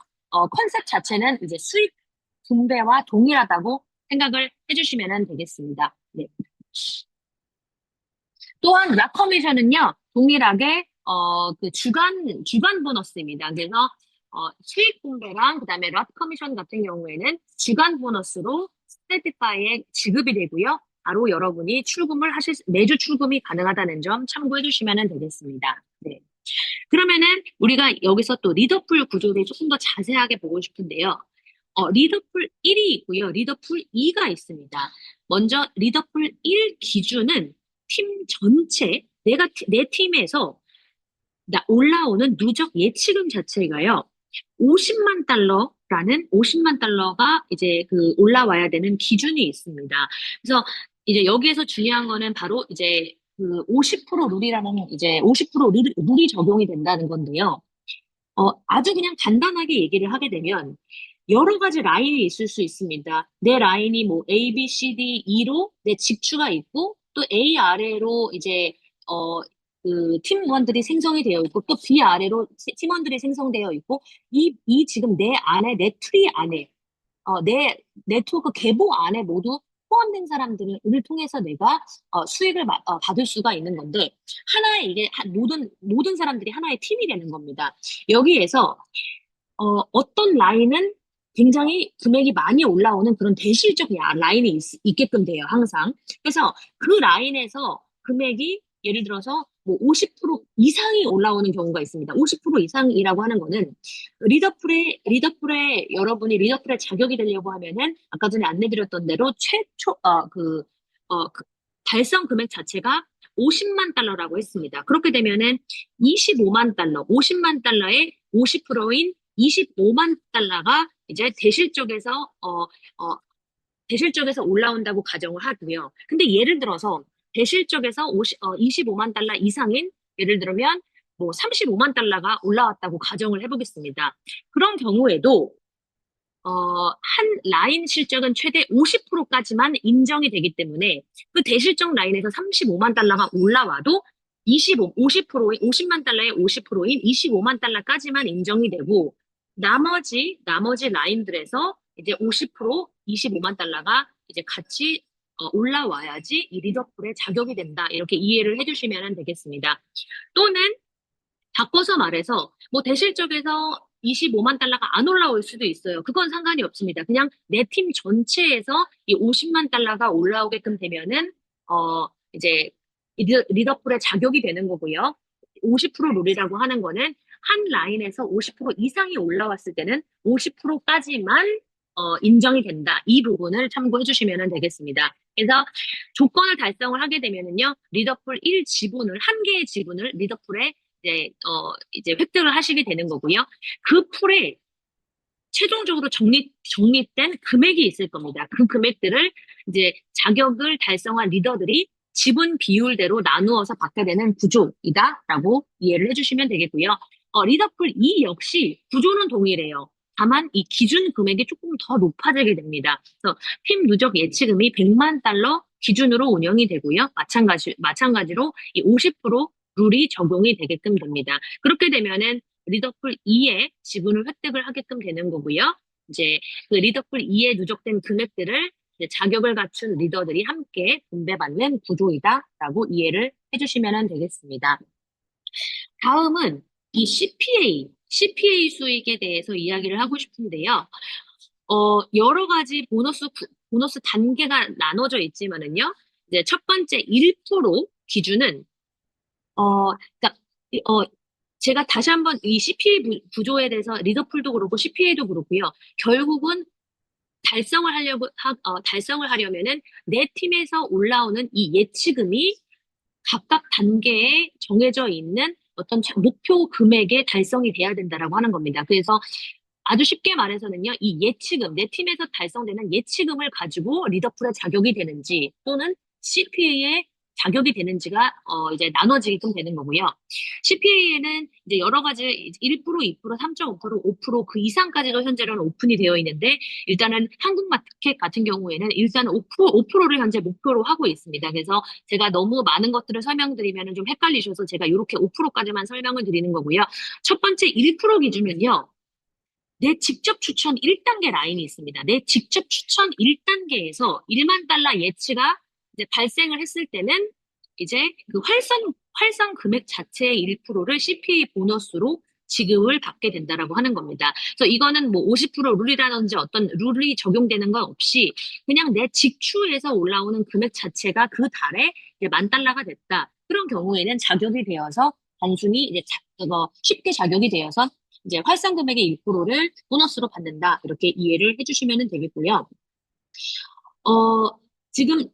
C: 컨셉 자체는 이제 수익 분배와 동일하다고 생각을 해주시면 되겠습니다. 네. 또한 락 커미션은요, 동일하게 그 주간 보너스입니다. 그래서 수익 분배랑 그다음에 락 커미션 같은 경우에는 주간 보너스로 스테티파이에 지급이 되고요. 바로 여러분이 매주 출금이 가능하다는 점 참고해 주시면 되겠습니다. 네. 그러면은 우리가 여기서 또 리더풀 구조를 조금 더 자세하게 보고 싶은데요. 리더풀 1이 있고요. 리더풀 2가 있습니다. 먼저 리더풀 1 기준은 팀 전체, 내 팀에서 올라오는 누적 예치금 자체가요. 50만 달러가 이제 그 올라와야 되는 기준이 있습니다. 그래서 이제 여기에서 중요한 거는 바로 이제 그 50% 룰이라는 이제 50% 룰이 적용이 된다는 건데요. 아주 그냥 간단하게 얘기를 하게 되면 여러 가지 라인이 있을 수 있습니다. 내 라인이 뭐 A, B, C, D, E로 내 직추가 있고 또 A 아래로 이제 그 팀원들이 생성이 되어 있고 또 B 아래로 팀원들이 생성되어 있고 이 지금 내 안에 내 트리 안에 내 네트워크 계보 안에 모두 포함된 사람들을 통해서 내가 수익을 받을 수가 있는 건데 하나의 이게 모든 사람들이 하나의 팀이 되는 겁니다. 여기에서 어떤 라인은 굉장히 금액이 많이 올라오는 그런 대실적 라인이 있게끔 돼요, 항상. 그래서 그 라인에서 금액이 예를 들어서 뭐 50% 이상이 올라오는 경우가 있습니다. 50% 이상이라고 하는 거는 여러분이 리더풀에 자격이 되려고 하면은 아까 전에 안내드렸던 대로 그 달성 금액 자체가 50만 달러라고 했습니다. 그렇게 되면은 25만 달러, 50만 달러의 50%인 25만 달러가 이제 대실적에서 올라온다고 가정을 하고요. 근데 예를 들어서 대실적에서 25만 달러 이상인 예를 들면 뭐 35만 달러가 올라왔다고 가정을 해보겠습니다. 그런 경우에도 한 라인 실적은 최대 50%까지만 인정이 되기 때문에 그 대실적 라인에서 35만 달러가 올라와도 50만 달러의 50%인 25만 달러까지만 인정이 되고 나머지 라인들에서 이제 50%, 25만 달러가 이제 같이 올라와야지 이 리더풀에 자격이 된다. 이렇게 이해를 해주시면 되겠습니다. 또는 바꿔서 말해서 뭐 대실적에서 25만 달러가 안 올라올 수도 있어요. 그건 상관이 없습니다. 그냥 내 팀 전체에서 이 50만 달러가 올라오게끔 되면은 이제 리더풀에 자격이 되는 거고요. 50% 룰이라고 하는 거는 한 라인에서 50% 이상이 올라왔을 때는 50%까지만 인정이 된다. 이 부분을 참고해 주시면 되겠습니다. 그래서 조건을 달성을 하게 되면은요, 리더풀 1 지분을, 한 개의 지분을 리더풀에 이제 획득을 하시게 되는 거고요. 그 풀에 최종적으로 정립된 금액이 있을 겁니다. 그 금액들을 이제 자격을 달성한 리더들이 지분 비율대로 나누어서 받게 되는 구조이다라고 이해를 해주시면 되겠고요. 리더풀 2 역시 구조는 동일해요. 다만 이 기준 금액이 조금 더 높아지게 됩니다. 그래서 팀 누적 예치금이 100만 달러 기준으로 운영이 되고요. 마찬가지로 이 50% 룰이 적용이 되게끔 됩니다. 그렇게 되면은 리더풀 2의 지분을 획득을 하게끔 되는 거고요. 이제 그 리더풀 2에 누적된 금액들을 이제 자격을 갖춘 리더들이 함께 분배받는 구조이다라고 이해를 해주시면 되겠습니다. 다음은 이 CPA 수익에 대해서 이야기를 하고 싶은데요. 여러 가지 보너스 단계가 나눠져 있지만은요. 이제 첫 번째 1% 기준은 그러니까 제가 다시 한번 이 CPA 구조에 대해서 리더풀도 그렇고 CPA도 그렇고요. 결국은 달성을 하려면은 내 팀에서 올라오는 이 예치금이 각각 단계에 정해져 있는 어떤 목표 금액에 달성이 돼야 된다라고 하는 겁니다. 그래서 아주 쉽게 말해서는요, 이 예치금, 내 팀에서 달성되는 예치금을 가지고 리더풀에 자격이 되는지 또는 CPA에 자격이 되는지가 이제 나눠지게끔 되는 거고요. CPA에는 이제 여러 가지 1%, 2%, 3.5%, 5%, 그 이상까지도 현재로는 오픈이 되어 있는데 일단은 한국마켓 같은 경우에는 일단 5%를 현재 목표로 하고 있습니다. 그래서 제가 너무 많은 것들을 설명드리면 좀 헷갈리셔서 제가 이렇게 5%까지만 설명을 드리는 거고요. 첫 번째 1% 기준은요. 내 직접 추천 1단계 라인이 있습니다. 내 직접 추천 1단계에서 1만 달러 예치가 이제 발생을 했을 때는 이제 그 활성 금액 자체의 1%를 CPA 보너스로 지급을 받게 된다라고 하는 겁니다. 그래서 이거는 뭐 50% 룰이라든지 어떤 룰이 적용되는 건 없이 그냥 내 직추에서 올라오는 금액 자체가 그 달에 이제 10,000달러가 됐다. 그런 경우에는 자격이 되어서 단순히 이제 쉽게 자격이 되어서 이제 활성 금액의 1%를 보너스로 받는다. 이렇게 이해를 해주시면 되겠고요. 지금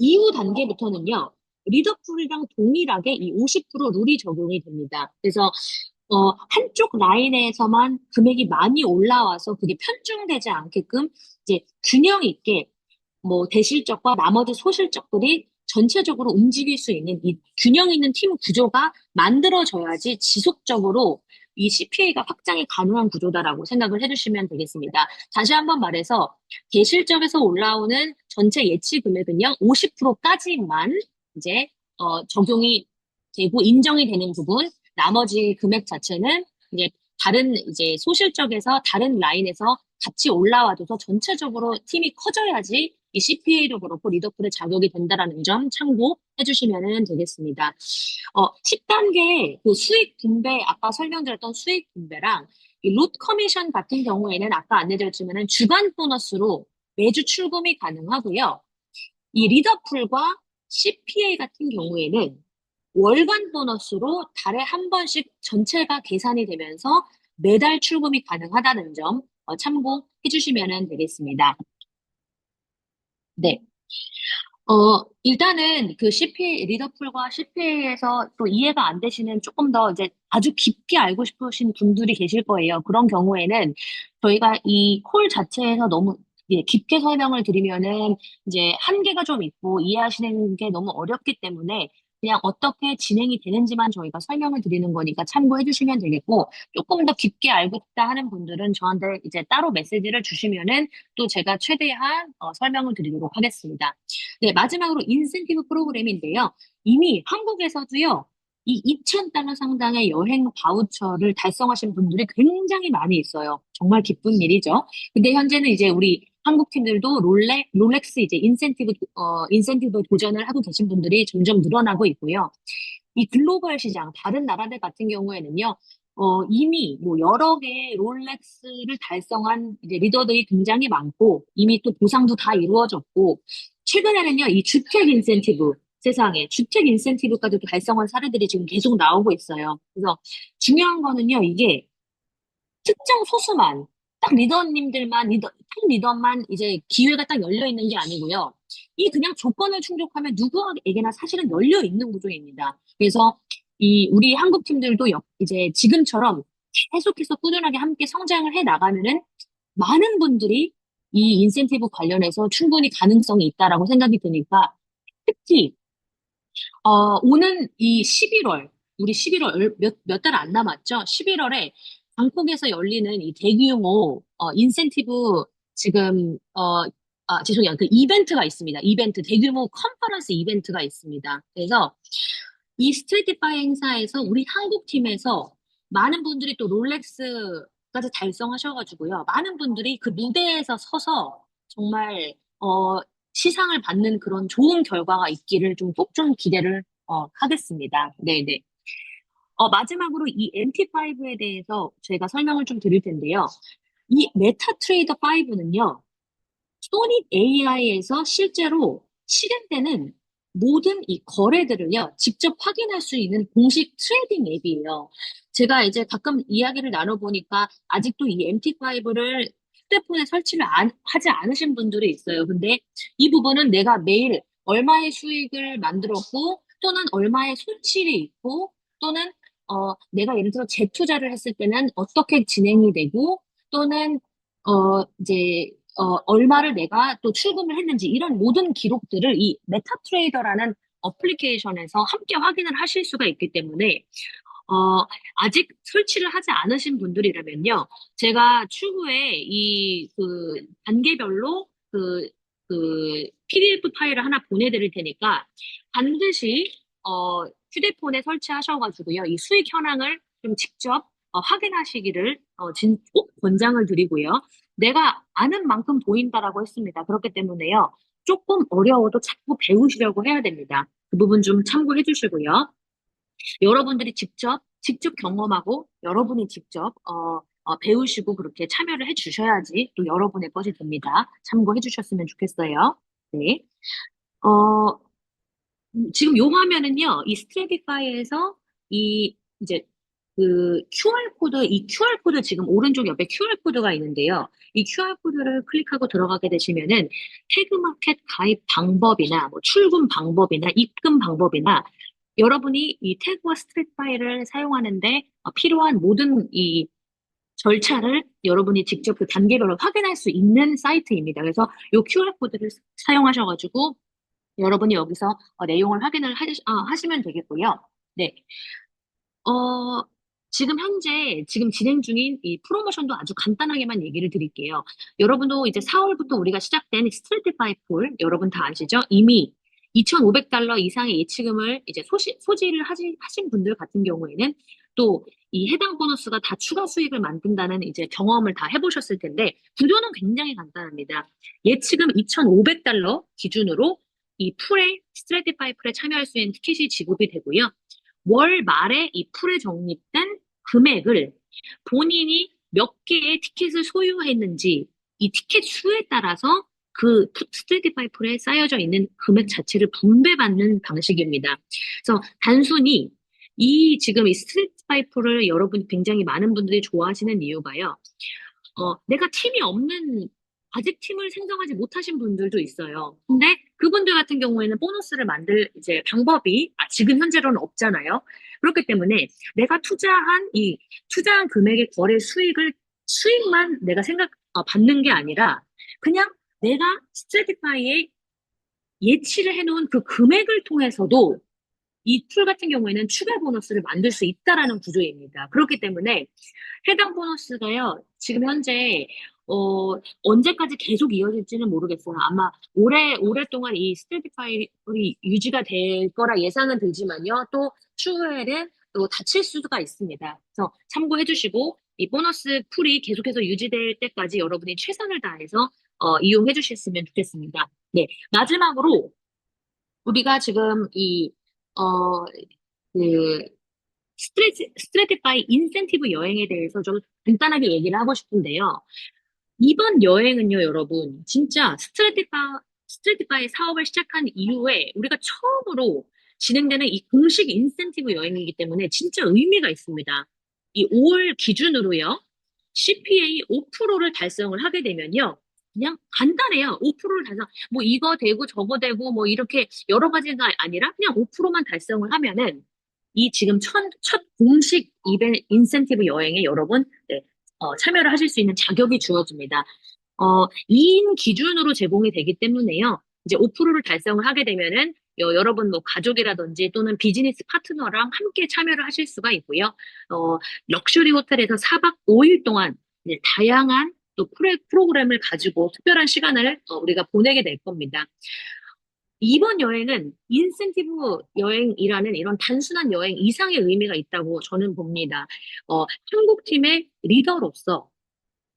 C: 이후 단계부터는요, 리더풀이랑 동일하게 이 50% 룰이 적용이 됩니다. 그래서, 한쪽 라인에서만 금액이 많이 올라와서 그게 편중되지 않게끔 이제 균형 있게 뭐 대실적과 나머지 소실적들이 전체적으로 움직일 수 있는 이 균형 있는 팀 구조가 만들어져야지 지속적으로 이 CPA가 확장이 가능한 구조다라고 생각을 해주시면 되겠습니다. 다시 한번 말해서 대실적에서 올라오는 전체 예치 금액은요, 50%까지만 이제 적용이 되고 인정이 되는 부분, 나머지 금액 자체는 이제 다른 이제 소실적에서 다른 라인에서 같이 올라와줘서 전체적으로 팀이 커져야지 이 CPA도 그렇고 리더풀의 자격이 된다라는 점 참고해 주시면 되겠습니다. 10단계 그 수익 분배, 아까 설명드렸던 수익 분배랑 이 롯 커미션 같은 경우에는 아까 안내드렸지만은 주간 보너스로 매주 출금이 가능하고요. 이 리더풀과 CPA 같은 경우에는 월간 보너스로 달에 한 번씩 전체가 계산이 되면서 매달 출금이 가능하다는 점 참고해 주시면 되겠습니다. 네. 일단은 그 CPA, 리더풀과 CPA에서 또 이해가 안 되시는 조금 더 이제 아주 깊게 알고 싶으신 분들이 계실 거예요. 그런 경우에는 저희가 이 콜 자체에서 너무 깊게 설명을 드리면은 이제 한계가 좀 있고 이해하시는 게 너무 어렵기 때문에 그냥 어떻게 진행이 되는지만 저희가 설명을 드리는 거니까 참고해 주시면 되겠고 조금 더 깊게 알고 싶다 하는 분들은 저한테 이제 따로 메시지를 주시면은 또 제가 최대한 설명을 드리도록 하겠습니다. 네, 마지막으로 인센티브 프로그램인데요. 이미 한국에서도요, 이 2,000달러 상당의 여행 바우처를 달성하신 분들이 굉장히 많이 있어요. 정말 기쁜 일이죠. 근데 현재는 이제 우리 한국 팀들도 롤렉스 이제 인센티브 도전을 하고 계신 분들이 점점 늘어나고 있고요. 이 글로벌 시장, 다른 나라들 같은 경우에는요, 이미 뭐 여러 개의 롤렉스를 달성한 이제 리더들이 굉장히 많고, 이미 또 보상도 다 이루어졌고, 최근에는요, 이 주택 인센티브, 세상에 주택 인센티브까지도 달성한 사례들이 지금 계속 나오고 있어요. 그래서 중요한 거는요, 이게 특정 소수만, 딱 탑 리더만 이제 기회가 딱 열려 있는 게 아니고요. 이 그냥 조건을 충족하면 누구에게나 사실은 열려 있는 구조입니다. 그래서 우리 한국 팀들도 이제 지금처럼 계속해서 꾸준하게 함께 성장을 해 나가면은 많은 분들이 이 인센티브 관련해서 충분히 가능성이 있다라고 생각이 드니까 특히 오는 이 11월, 우리 11월 몇 달 안 남았죠? 11월에 방콕에서 열리는 이 대규모 인센티브 지금 죄송해요. 그 이벤트가 있습니다. 대규모 컨퍼런스 이벤트가 있습니다. 그래서 이 스트리티파이 행사에서 우리 한국 팀에서 많은 분들이 또 롤렉스까지 달성하셔가지고요. 많은 분들이 그 무대에서 서서 정말 시상을 받는 그런 좋은 결과가 있기를 꼭 좀 기대를 하겠습니다. 네네. 마지막으로 이 MT5에 대해서 제가 설명을 좀 드릴 텐데요. 이 메타트레이더 5는요, 소닉 AI에서 실제로 실행되는 모든 이 거래들을요, 직접 확인할 수 있는 공식 트레이딩 앱이에요. 제가 이제 가끔 이야기를 나눠보니까 아직도 이 MT5를 휴대폰에 하지 않으신 분들이 있어요. 근데 이 부분은 내가 매일 얼마의 수익을 만들었고, 또는 얼마의 손실이 있고, 또는 내가 예를 들어 재투자를 했을 때는 어떻게 진행이 되고, 또는 이제 얼마를 내가 또 출금을 했는지 이런 모든 기록들을 이 메타트레이더라는 어플리케이션에서 함께 확인을 하실 수가 있기 때문에 아직 설치를 하지 않으신 분들이라면요. 제가 추후에 그 단계별로 PDF 파일을 하나 보내드릴 테니까 반드시 휴대폰에 설치하셔가지고요. 이 수익 현황을 좀 직접 확인하시기를 꼭 권장을 드리고요. 내가 아는 만큼 보인다라고 했습니다. 그렇기 때문에요. 조금 어려워도 자꾸 배우시려고 해야 됩니다. 그 부분 좀 참고해 주시고요. 여러분들이 직접 경험하고 여러분이 직접 배우시고 그렇게 참여를 해 주셔야지 또 여러분의 것이 됩니다. 참고해 주셨으면 좋겠어요. 네. 어, 지금 요 화면은요, 이 스트래티파이에서 이 이제 그 이 QR코드 지금 오른쪽 옆에 QR코드가 있는데요. 이 QR코드를 클릭하고 들어가게 되시면은 태그마켓 가입 방법이나 뭐 출금 방법이나 입금 방법이나 여러분이 이 태그와 스트래티파이를 사용하는데 필요한 모든 이 절차를 여러분이 직접 그 단계별로 확인할 수 있는 사이트입니다. 그래서 요 QR코드를 사용하셔가지고 여러분이 여기서 내용을 확인을 하시면 되겠고요. 네. 어, 지금 현재 지금 진행 중인 이 프로모션도 아주 간단하게만 얘기를 드릴게요. 여러분도 이제 4월부터 우리가 시작된 스트래티파이 폴 여러분 다 아시죠? 이미 $2,500 이상의 예치금을 이제 소지를 하신 분들 같은 경우에는 또 이 해당 보너스가 다 추가 수익을 만든다는 이제 경험을 다 해보셨을 텐데 구조는 굉장히 간단합니다. 예치금 $2,500 기준으로 이 스트래티파이 풀에 참여할 수 있는 티켓이 지급이 되고요. 월 말에 이 풀에 적립된 금액을 본인이 몇 개의 티켓을 소유했는지 이 티켓 수에 따라서 그 스트래티파이 풀에 쌓여져 있는 금액 자체를 분배받는 방식입니다. 그래서 단순히 지금 이 스트래티파이 풀을 여러분 굉장히 많은 분들이 좋아하시는 이유가요. 내가 팀이 없는 아직 팀을 생성하지 못하신 분들도 있어요. 근데 그분들 같은 경우에는 보너스를 만들 이제 방법이 지금 현재로는 없잖아요. 그렇기 때문에 내가 투자한 금액의 거래 수익만 내가 받는 게 아니라 그냥 내가 스트래티파이에 예치를 해놓은 그 금액을 통해서도 이 툴 같은 경우에는 추가 보너스를 만들 수 있다라는 구조입니다. 그렇기 때문에 해당 보너스가요, 지금 현재, 언제까지 계속 이어질지는 모르겠어요. 아마 오랫동안 이 스트래티파이 유지가 될 거라 예상은 들지만요, 또 추후에는 또 닫힐 수가 있습니다. 그래서 참고해 주시고, 이 보너스 풀이 계속해서 유지될 때까지 여러분이 최선을 다해서 이용해 주셨으면 좋겠습니다. 네. 마지막으로, 우리가 지금 어, 그, 스트래티파이 인센티브 여행에 대해서 좀 간단하게 얘기를 하고 싶은데요. 이번 여행은요, 여러분, 진짜 스트래티파이 사업을 시작한 이후에 우리가 처음으로 진행되는 이 공식 인센티브 여행이기 때문에 진짜 의미가 있습니다. 이 5월 기준으로요, CPA 5%를 달성을 하게 되면요, 그냥 간단해요. 5%를 달성, 뭐 이거 되고 저거 되고 뭐 이렇게 여러 가지가 아니라 그냥 5%만 달성을 하면은 이 지금 첫 공식 인센티브 여행에 여러분, 네, 참여를 하실 수 있는 자격이 주어집니다. 2인 기준으로 제공이 되기 때문에요. 이제 5%를 달성을 하게 되면은 여러분 뭐 가족이라든지 또는 비즈니스 파트너랑 함께 참여를 하실 수가 있고요. 럭셔리 호텔에서 4박 5일 동안 이제 다양한 또 프로그램을 가지고 특별한 시간을 우리가 보내게 될 겁니다. 이번 여행은 인센티브 여행이라는 이런 단순한 여행 이상의 의미가 있다고 저는 봅니다. 한국 팀의 리더로서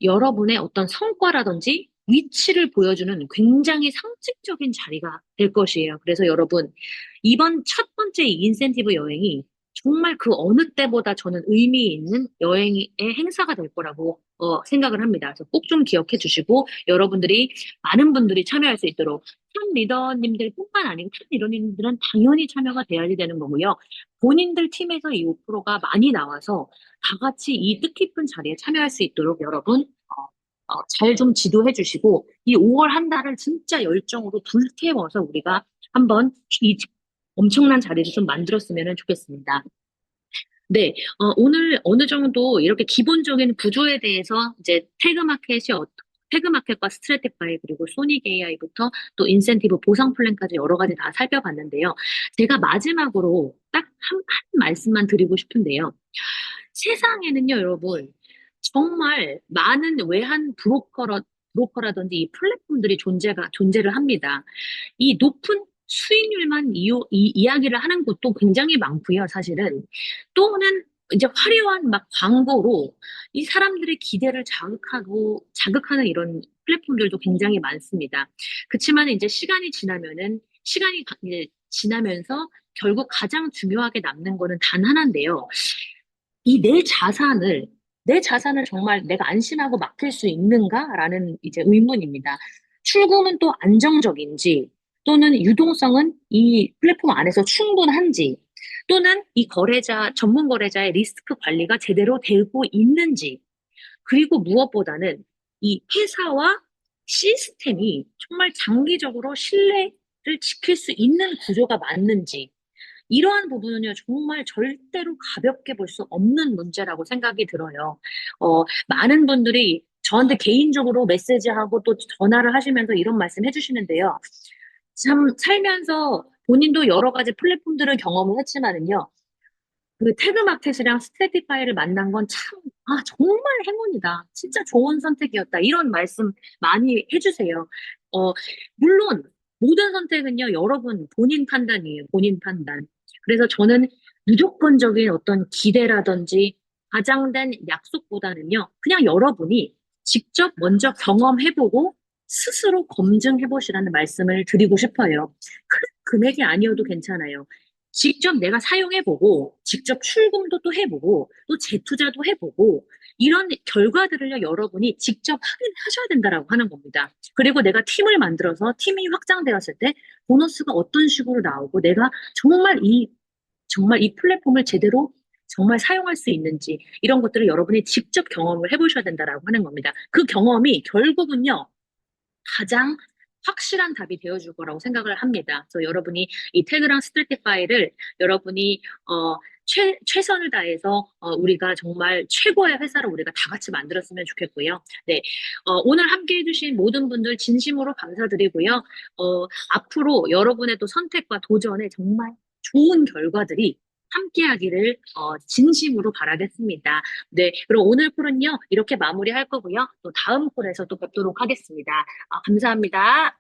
C: 여러분의 어떤 성과라든지 위치를 보여주는 굉장히 상징적인 자리가 될 것이에요. 그래서 여러분, 이번 첫 번째 인센티브 여행이 정말 그 어느 때보다 저는 의미 있는 여행의 행사가 될 거라고 생각을 합니다. 그래서 꼭 좀 기억해 주시고 여러분들이 많은 분들이 참여할 수 있도록 탑 리더님들뿐만 아니고 탑 리더님들은 당연히 참여가 돼야지 되는 거고요. 본인들 팀에서 이 5%가 많이 나와서 다 같이 이 뜻깊은 자리에 참여할 수 있도록 여러분 잘 좀 지도해 주시고 이 5월 한 달을 진짜 열정으로 불태워서 우리가 한번 이 엄청난 자리를 좀 만들었으면 좋겠습니다. 네, 오늘 어느 정도 이렇게 기본적인 구조에 대해서 이제 태그마켓과 스트래티파이 그리고 소닉 AI부터 또 인센티브 보상 플랜까지 여러 가지 다 살펴봤는데요. 제가 마지막으로 딱 한 말씀만 드리고 싶은데요. 세상에는요, 여러분, 정말 많은 외환 브로커라든지 이 플랫폼들이 존재를 합니다. 이 높은 수익률만 이야기를 하는 곳도 굉장히 많고요, 사실은. 또는 이제 화려한 막 광고로 이 사람들의 기대를 자극하는 이런 플랫폼들도 굉장히 많습니다. 그렇지만 이제 시간이 지나면은 이제 지나면서 결국 가장 중요하게 남는 거는 단 하나인데요. 이 내 자산을 정말 내가 안심하고 맡길 수 있는가라는 이제 의문입니다. 출금은 또 안정적인지, 또는 유동성은 이 플랫폼 안에서 충분한지, 또는 이 전문 거래자의 리스크 관리가 제대로 되고 있는지, 그리고 무엇보다는 이 회사와 시스템이 정말 장기적으로 신뢰를 지킬 수 있는 구조가 맞는지, 이러한 부분은요, 정말 절대로 가볍게 볼 수 없는 문제라고 생각이 들어요. 많은 분들이 저한테 개인적으로 메시지하고 또 전화를 하시면서 이런 말씀 해주시는데요. 참, 살면서 본인도 여러 가지 플랫폼들을 경험을 했지만은요, 그 태그마켓이랑 스테디파이를 만난 건 참, 정말 행운이다. 진짜 좋은 선택이었다. 이런 말씀 많이 해주세요. 어, 물론, 모든 선택은요, 여러분 본인 판단이에요. 본인 판단. 그래서 저는 무조건적인 어떤 기대라든지 과장된 약속보다는요, 그냥 여러분이 직접 먼저 경험해보고 스스로 검증해보시라는 말씀을 드리고 싶어요. 큰 금액이 아니어도 괜찮아요. 직접 내가 사용해보고, 직접 출금도 또 해보고, 또 재투자도 해보고, 이런 결과들을요, 여러분이 직접 확인하셔야 된다라고 하는 겁니다. 그리고 내가 팀을 만들어서 팀이 확장되었을 때 보너스가 어떤 식으로 나오고, 내가 정말 이 플랫폼을 제대로 정말 사용할 수 있는지, 이런 것들을 여러분이 직접 경험을 해보셔야 된다라고 하는 겁니다. 그 경험이 결국은요, 가장 확실한 답이 되어줄 거라고 생각을 합니다. 그래서 여러분이 이 태그랑 스트래티파이를 여러분이 최선을 다해서 우리가 정말 최고의 회사를 우리가 다 같이 만들었으면 좋겠고요. 네, 오늘 함께 해주신 모든 분들 진심으로 감사드리고요. 앞으로 여러분의 또 선택과 도전에 정말 좋은 결과들이 함께하기를 진심으로 바라겠습니다. 네, 그럼 오늘 콜은요 이렇게 마무리할 거고요. 또 다음 콜에서 또 뵙도록 하겠습니다. 감사합니다.